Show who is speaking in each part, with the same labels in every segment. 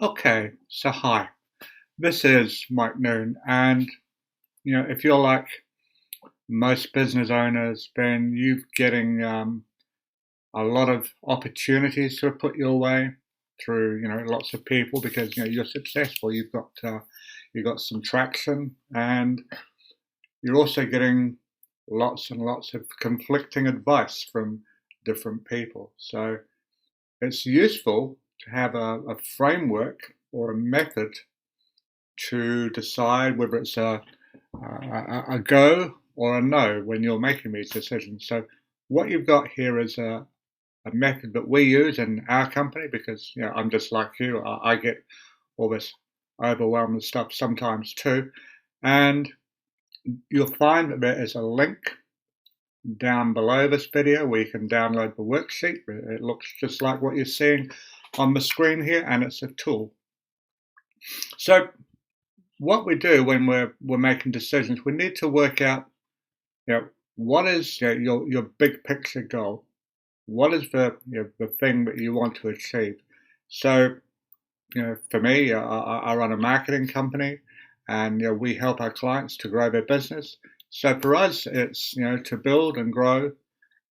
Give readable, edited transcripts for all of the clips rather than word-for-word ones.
Speaker 1: Okay, so hi, this is Mike Noon, and if you're like most business owners, then you're getting a lot of opportunities sort of put your way through lots of people because you're successful. You've got some traction, and you're also getting lots and lots of conflicting advice from different people. So it's useful to have a framework or a method to decide whether it's a go or a no when you're making these decisions. So what you've got here is a method that we use in our company because I'm just like you. I get all this overwhelming stuff sometimes too, and you'll find that there is a link down below this video where you can download the worksheet. It looks just like what you're seeing on the screen here, and it's a tool. So what we do when we're making decisions, we need to work out, what is your big picture goal? What is the thing that you want to achieve? So, for me, I run a marketing company, and we help our clients to grow their business. So for us, it's to build and grow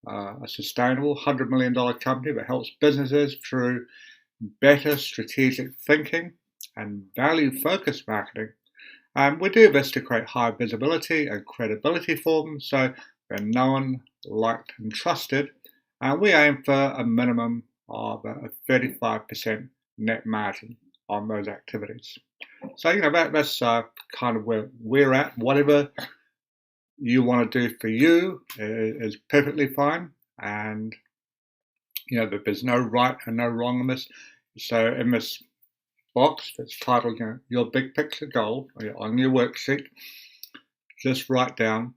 Speaker 1: a sustainable $100 million company that helps businesses through better strategic thinking and value-focused marketing. We do this to create high visibility and credibility for them so they're known, liked, and trusted. And we aim for a minimum of a 35% net margin on those activities. So, that's kind of where we're at. Whatever you want to do for you is perfectly fine. And, there's no right and no wrong in this. So in this box that's titled, your big picture goal on your worksheet, just write down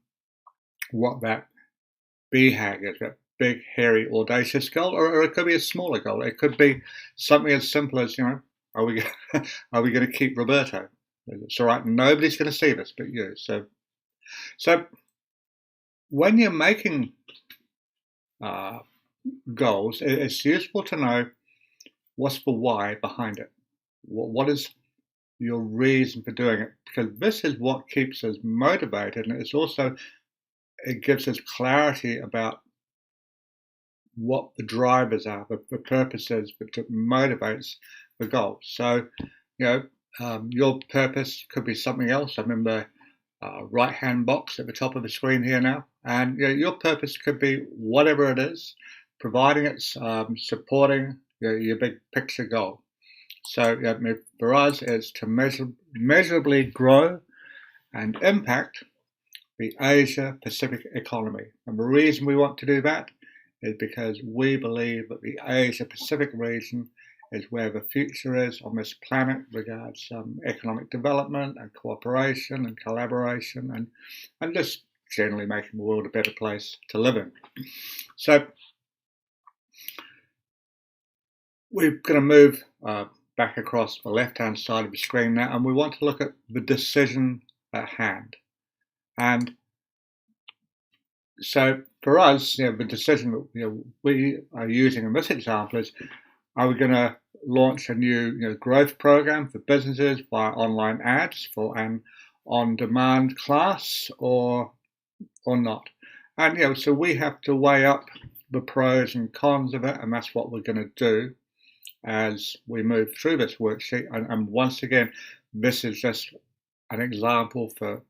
Speaker 1: what that BHAG is, that big, hairy, audacious goal, or it could be a smaller goal. It could be something as simple as, are we are we going to keep Roberto? It's all right. Nobody's going to see this but you. So when you're making goals, it's useful to know what's the why behind it. What is your reason for doing it? Because this is what keeps us motivated, and it gives us clarity about what the drivers are, the purposes that motivates the goal. So, your purpose could be something else. I'm in the right-hand box at the top of the screen here now, and your purpose could be whatever it is, providing it's supporting your big picture goal. So for us, it's to measurably grow and impact the Asia Pacific economy. And the reason we want to do that is because we believe that the Asia Pacific region is where the future is on this planet regards economic development and cooperation and collaboration and just generally making the world a better place to live in. So we're going to move back across the left-hand side of the screen now, and we want to look at the decision at hand. And so for us, the decision that we are using in this example is: are we going to launch a new growth program for businesses via online ads for an on-demand class, or not? And so we have to weigh up the pros and cons of it, and that's what we're going to do as we move through this worksheet. And once again, this is just an example for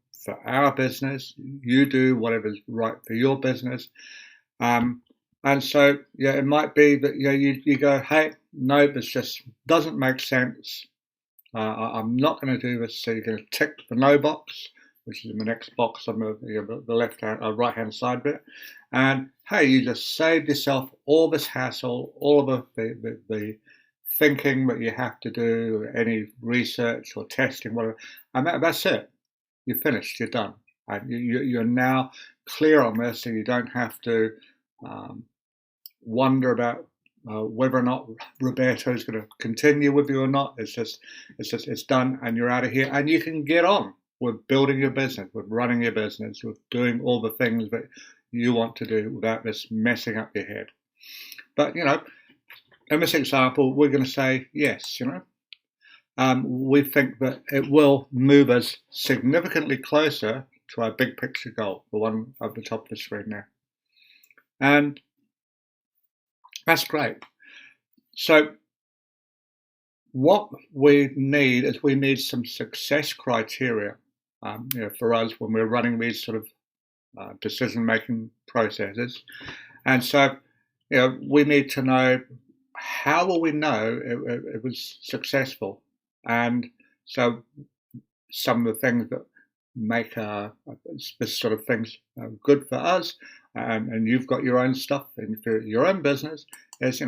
Speaker 1: our business. You do whatever's right for your business. And so, it might be that you go, hey, no, this just doesn't make sense. I'm not going to do this. So you're going to tick the no box, which is in the next box on the left-hand, right-hand side bit. And hey, you just saved yourself all this hassle, all of the thinking that you have to do, any research or testing, whatever, and that's it. You're finished. You're done. And you're now clear on this, so you don't have to wonder about whether or not Roberto is going to continue with you or not. It's done, and you're out of here, and you can get on with building your business, with running your business, with doing all the things that you want to do without this messing up your head. But in this example, we're going to say yes. we think that it will move us significantly closer to our big picture goal, the one at the top of the screen there. And that's great. So what we need is we need some success criteria for us when we're running these sort of decision-making processes. And so we need to know, how will we know it was successful? And so some of the things that make this sort of things good for us, and you've got your own stuff for your own business, is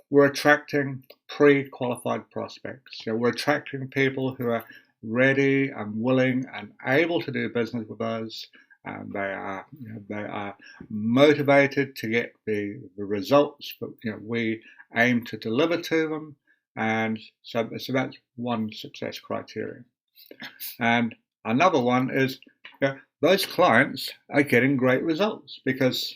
Speaker 1: we're attracting pre-qualified prospects. We're attracting people who are ready and willing and able to do business with us, and they are motivated to get the results that we aim to deliver to them. And so that's one success criteria. And another one is those clients are getting great results, because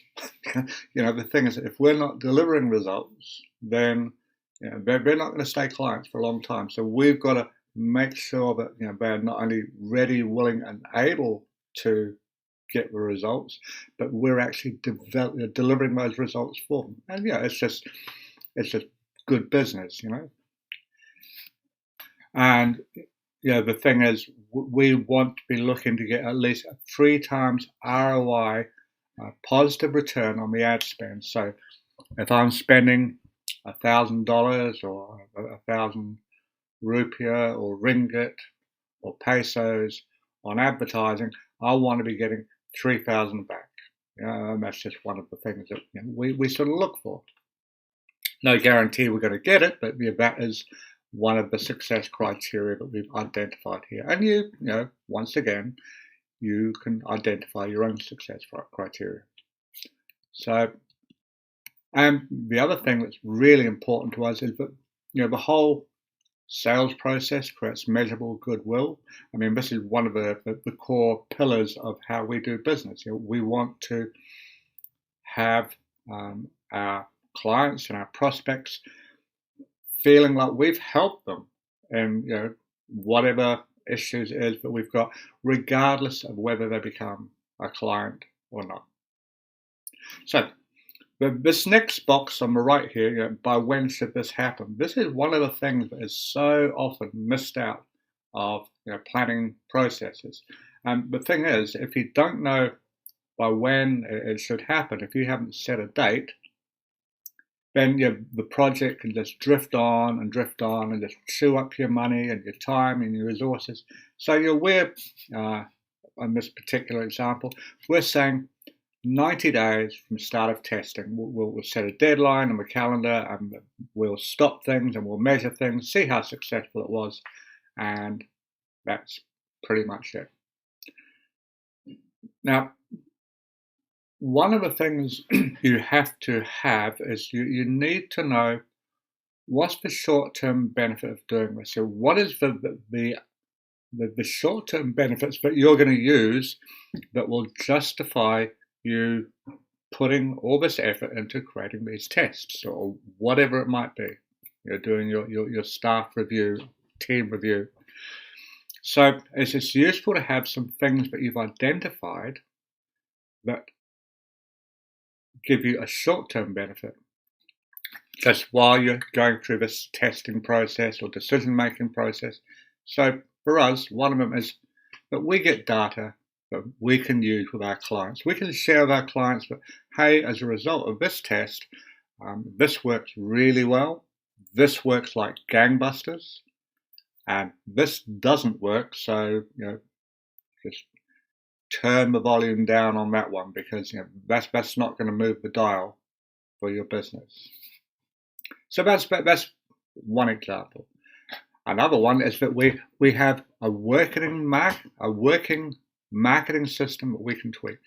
Speaker 1: the thing is, if we're not delivering results, then they're not going to stay clients for a long time. So we've got to make sure that they're not only ready, willing, and able to get the results, but we're actually delivering those results for them. And it's just good business, And the thing is, we want to be looking to get at least 3 times ROI, positive return on the ad spend. So if I'm spending $1,000 or 1,000 rupiah or ringgit or pesos on advertising, I want to be getting 3,000 back. And that's just one of the things that we sort of look for. No guarantee we're going to get it, but that is one of the success criteria that we've identified here. And once again, you can identify your own success criteria. So, and the other thing that's really important to us is that the whole sales process creates measurable goodwill. I mean, this is one of the core pillars of how we do business. We want to have our clients and our prospects feeling like we've helped them in whatever issues it is that we've got, regardless of whether they become a client or not. So this next box on the right here, by when should this happen? This is one of the things that is so often missed out of planning processes. And the thing is, if you don't know by when it should happen, if you haven't set a date, then the project can just drift on and just chew up your money and your time and your resources. So we're, on this particular example, we're saying 90 days from start of testing. We'll set a deadline on the calendar, and we'll stop things and we'll measure things, see how successful it was, and that's pretty much it. Now, one of the things you have to have is you need to know, what's the short-term benefit of doing this? So what is the short-term benefits that you're going to use that will justify you putting all this effort into creating these tests, or whatever it might be? You're doing your staff review, team review. So it's useful to have some things that you've identified that give you a short-term benefit just while you're going through this testing process or decision-making process. So for us, one of them is that we get data that we can use with our clients. We can share with our clients that, hey, as a result of this test, this works really well. This works like gangbusters, and this doesn't work. So just turn the volume down on that one, because that's not going to move the dial for your business. So that's one example. Another one is that we have a working marketing system that we can tweak.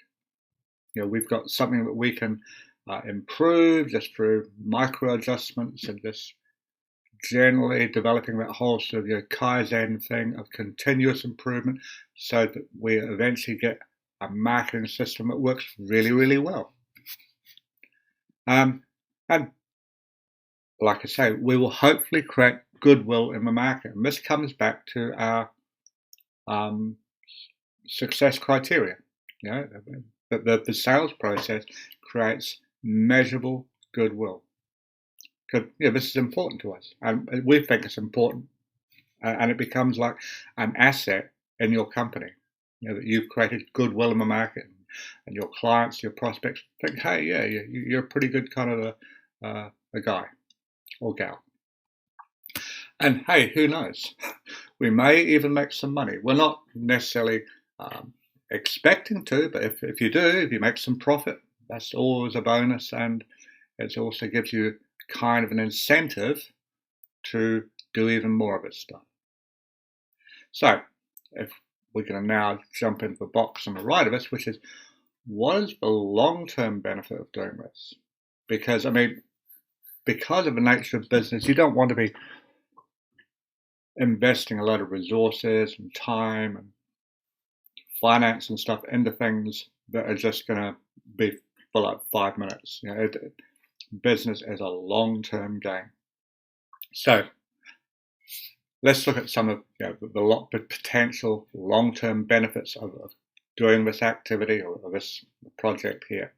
Speaker 1: We've got something that we can improve just through micro adjustments and just generally developing that whole sort of Kaizen thing of continuous improvement, so that we eventually get a marketing system that works really, really well. And like I say, we will hopefully create goodwill in the market. And this comes back to our success criteria. You know, the sales process creates measurable goodwill. Because this is important to us, and we think it's important, and it becomes like an asset in your company. You know, that you've created goodwill in the market, and your clients, your prospects think, hey, yeah, you're a pretty good kind of a guy or gal. And hey, who knows? We may even make some money. We're not necessarily expecting to, but if you do, if you make some profit, that's always a bonus, and it also gives you kind of an incentive to do even more of this stuff. So, if we're going to now jump into the box on the right of us, which is, what is the long-term benefit of doing this? Because, I mean, because of the nature of business, you don't want to be investing a lot of resources and time and finance and stuff into things that are just going to be for like 5 minutes. You know, business is a long-term game. So let's look at some of the potential long-term benefits of doing this activity or this project here.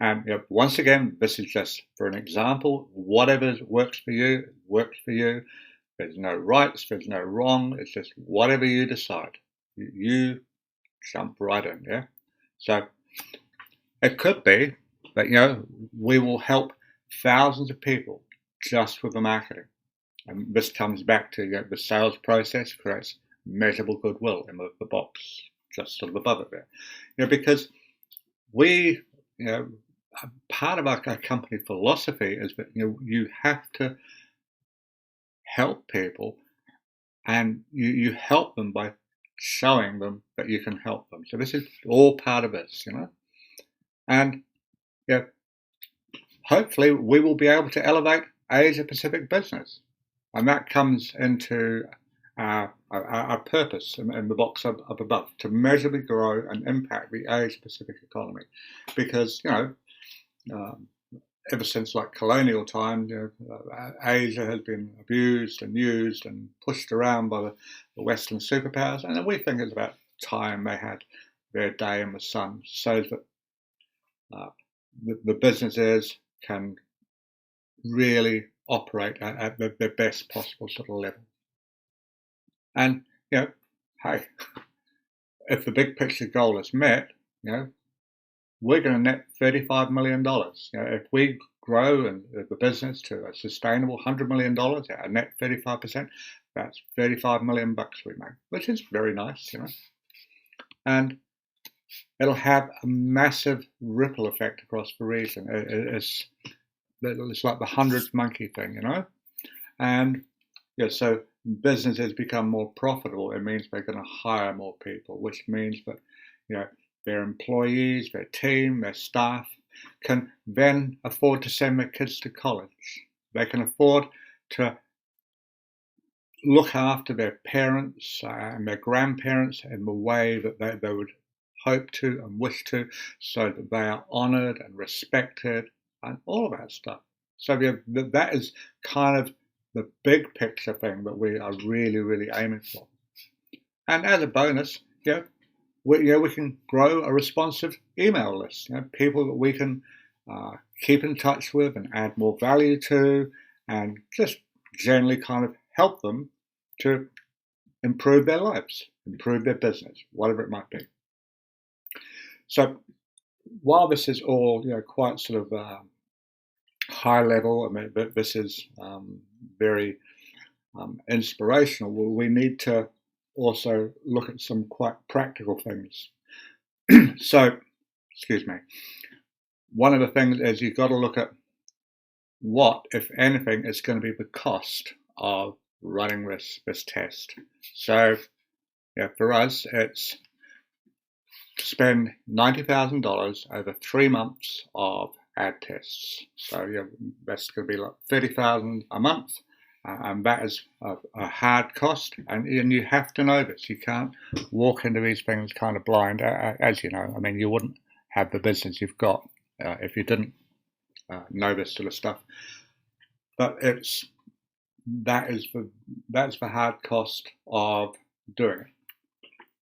Speaker 1: And once again, this is just for an example. Whatever works for you, works for you. There's no rights, there's no wrong. It's just whatever you decide. You jump right in, yeah? So it could be that, we will help thousands of people just with the marketing. And this comes back to the sales process creates measurable goodwill in the box just sort of above it there. Because we, part of our company philosophy is that you have to help people, and you help them by showing them that you can help them. So this is all part of this, and hopefully we will be able to elevate Asia Pacific business, and that comes into our purpose in the box up above, to measurably grow and impact the Asia Pacific economy, because ever since like colonial time, Asia has been abused and used and pushed around by the Western superpowers, and we think it's about time they had their day in the sun, so that the businesses can really operate at the best possible sort of level. And hey, if the big picture goal is met, we're going to net $35 million. If we grow and the business to a sustainable $100 million at a net 35%, that's $35 million we make, which is very nice, And it'll have a massive ripple effect across the region. It's like the 100th monkey thing, And so businesses become more profitable. It means they're going to hire more people, which means that, their employees, their team, their staff can then afford to send their kids to college. They can afford to look after their parents and their grandparents in the way that they would hope to and wish to, so that they are honoured and respected and all of that stuff. So that is kind of the big picture thing that we are really, really aiming for. And as a bonus, we can grow a responsive email list, people that we can keep in touch with and add more value to, and just generally kind of help them to improve their lives, improve their business, whatever it might be. So while this is all quite sort of high level, I mean, this is very inspirational, we need to also look at some quite practical things. So, excuse me, one of the things is you've got to look at what, if anything, is going to be the cost of running this test. So, for us, it's to spend $90,000 over 3 months of ad tests. So that's going to be like $30,000 a month. And that is a hard cost, and you have to know this. You can't walk into these things kind of blind, as you know. I mean, you wouldn't have the business you've got if you didn't know this sort of stuff. But it's that's the hard cost of doing it.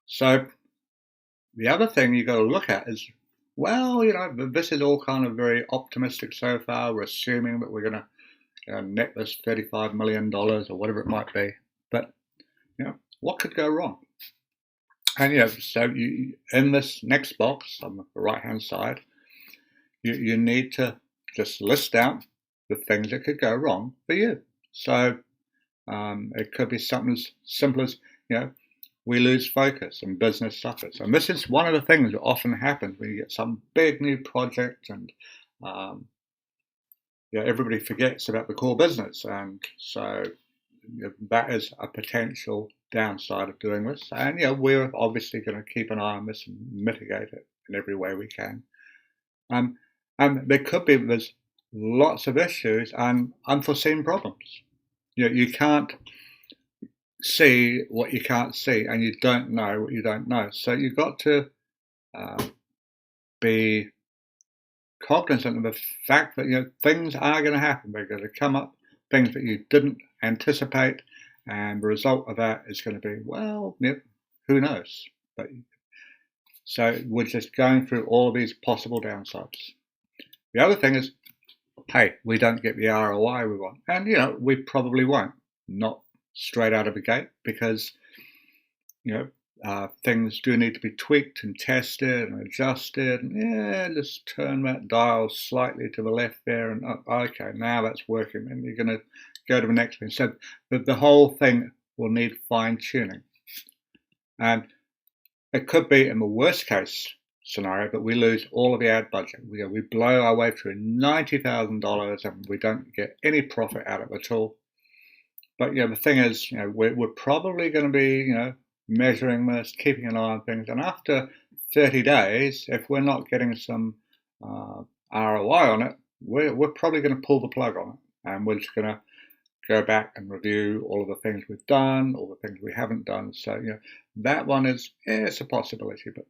Speaker 1: So the other thing you've got to look at is, well, this is all kind of very optimistic so far. We're assuming that we're going to net this $35 million or whatever it might be. But, what could go wrong? And, so in this next box on the right-hand side, you need to just list out the things that could go wrong for you. So it could be something as simple as, we lose focus and business suffers. And this is one of the things that often happens when you get some big new project and everybody forgets about the core business. And so that is a potential downside of doing this. And we're obviously going to keep an eye on this and mitigate it in every way we can. And there could be, there's lots of issues and unforeseen problems. You can't see what you can't see, and you don't know what you don't know. So you've got to be cognizant of the fact that things are going to happen. They're going to come up, things that you didn't anticipate, and the result of that is going to be, well, who knows? But so we're just going through all of these possible downsides. The other thing is, hey, we don't get the ROI we want, and we probably won't, not straight out of the gate, because things do need to be tweaked and tested and adjusted, and just turn that dial slightly to the left there, and okay, now that's working, and you're going to go to the next thing. So the whole thing will need fine-tuning, and it could be, in the worst case scenario, that we lose all of the ad budget. We blow our way through $90,000 and we don't get any profit out of it at all. But the thing is, we're probably going to be, measuring this, keeping an eye on things, and after 30 days, if we're not getting some ROI on it, we're probably going to pull the plug on it, and we're just going to go back and review all of the things we've done, all the things we haven't done. So that one is, it's a possibility, but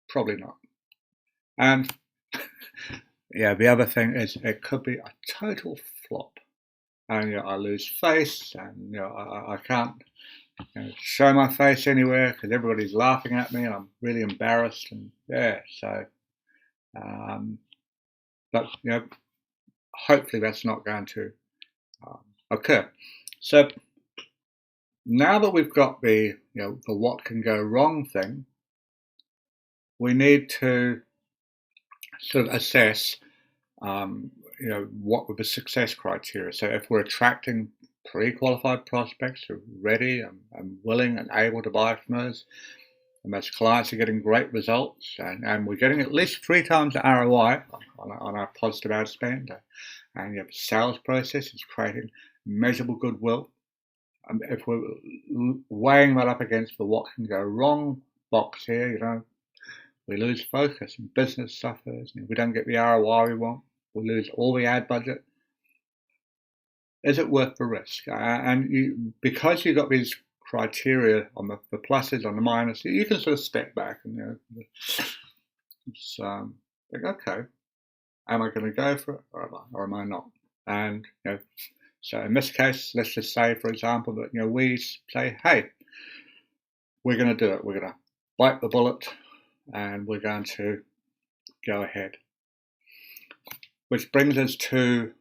Speaker 1: probably not. And the other thing is, it could be a total flop. And I lose face, and I can't show my face anywhere because everybody's laughing at me, and I'm really embarrassed. And so, but hopefully that's not going to occur. So now that we've got the the what can go wrong thing, we need to sort of assess what were the success criteria. So if we're attracting pre-qualified prospects who are ready and willing and able to buy from us, and those clients are getting great results, and we're getting at least 3 times the ROI on our positive ad spend, and the sales process is creating measurable goodwill. If we're weighing that up against the what can go wrong box here, we lose focus and business suffers, we don't get the ROI we want, we lose all the ad budget. Is it worth the risk? And because you've got these criteria on the pluses, on the minuses, you can sort of step back and think, okay, am I going to go for it or am I not? And so in this case, let's just say, for example, that we say, hey, we're going to do it. We're going to bite the bullet, and we're going to go ahead. Which brings us to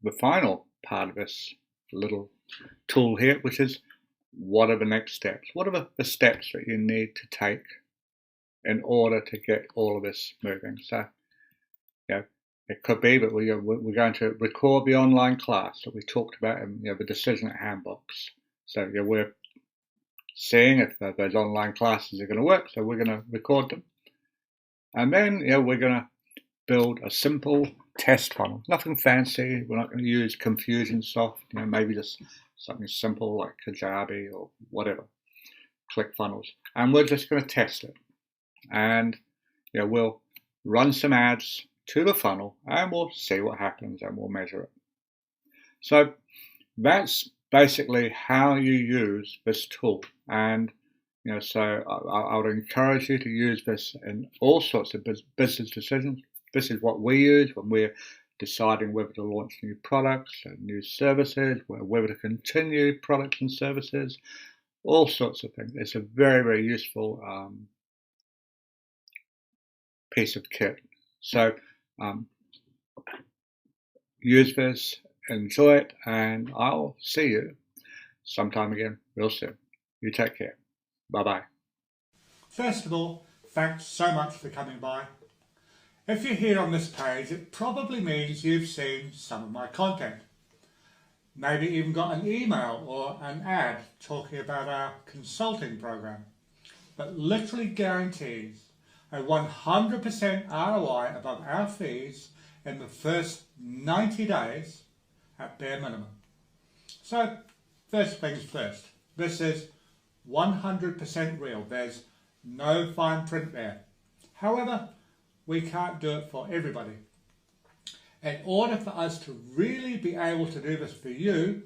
Speaker 1: the final part of this little tool here, which is, what are the next steps? What are the steps that you need to take in order to get all of this moving? So, it could be that we're going to record the online class that we talked about in the decision at hand box. So we're seeing if those online classes are going to work, so we're going to record them. And then we're going to build a simple test funnel. Nothing fancy. We're not going to use Confusionsoft. Maybe just something simple like Kajabi or whatever, ClickFunnels. And we're just going to test it. And we'll run some ads to the funnel, and we'll see what happens, and we'll measure it. So that's basically how you use this tool. And so I would encourage you to use this in all sorts of business decisions. This is what we use when we're deciding whether to launch new products and new services, whether to continue products and services, all sorts of things. It's a very, very useful piece of kit. So use this, enjoy it, and I'll see you sometime again real soon. You take care. Bye-bye.
Speaker 2: First of all, thanks so much for coming by. If you're here on this page, it probably means you've seen some of my content. Maybe even got an email or an ad talking about our consulting program. But literally guarantees a 100% ROI above our fees in the first 90 days at bare minimum. So, first things first, this is 100% real. There's no fine print there. However, we can't do it for everybody. In order for us to really be able to do this for you,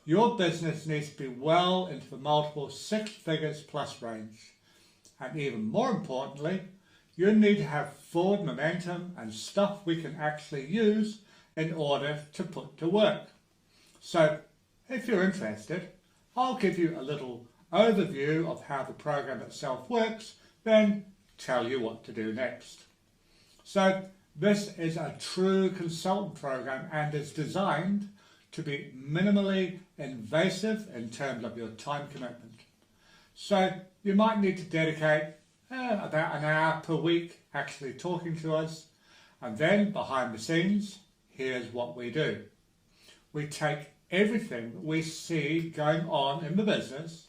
Speaker 2: your business needs to be well into the multiple 6 figures plus range. And even more importantly, you need to have forward momentum and stuff we can actually use in order to put to work. So, if you're interested, I'll give you a little overview of how the program itself works, then tell you what to do next. So, this is a true consultant program and is designed to be minimally invasive in terms of your time commitment. So, you might need to dedicate about an hour per week actually talking to us, and then behind the scenes, here's what we do. We take everything that we see going on in the business,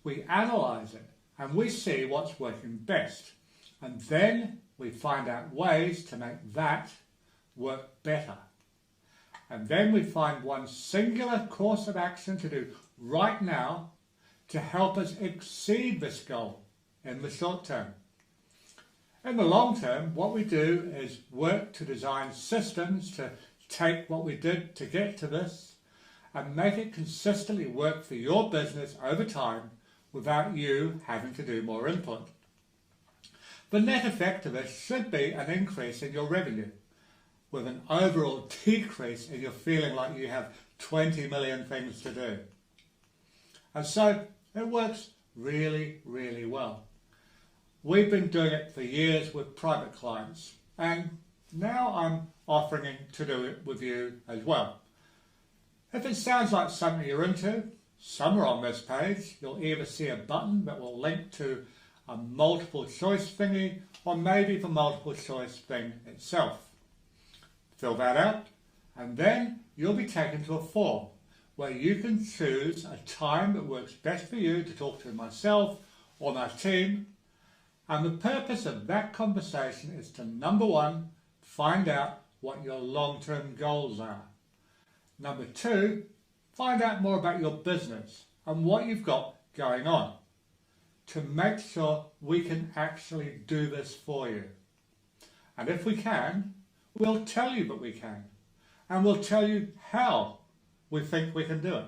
Speaker 2: we analyse it, and we see what's working best, and then we find out ways to make that work better. And then we find one singular course of action to do right now to help us exceed this goal in the short term. In the long term, what we do is work to design systems to take what we did to get to this and make it consistently work for your business over time without you having to do more input. The net effect of this should be an increase in your revenue, with an overall decrease in your feeling like you have 20 million things to do. And so it works really, really well. We've been doing it for years with private clients, and now I'm offering to do it with you as well. If it sounds like something you're into, somewhere on this page you'll either see a button that will link to a multiple choice thingy, or maybe the multiple choice thing itself. Fill that out, and then you'll be taken to a form where you can choose a time that works best for you to talk to myself or my team. And the purpose of that conversation is to, number one, find out what your long-term goals are. Number two, find out more about your business and what you've got going on to make sure we can actually do this for you. And if we can, we'll tell you that we can. And we'll tell you how we think we can do it.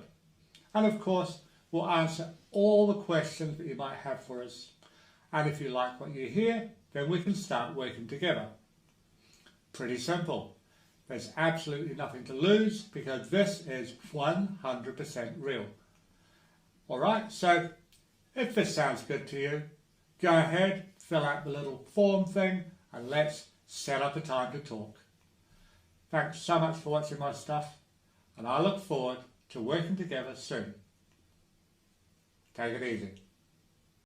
Speaker 2: And of course, we'll answer all the questions that you might have for us. And if you like what you hear, then we can start working together. Pretty simple. There's absolutely nothing to lose because this is 100% real. Alright, so if this sounds good to you, go ahead, fill out the little form thing, and let's set up a time to talk. Thanks so much for watching my stuff, and I look forward to working together soon. Take it easy.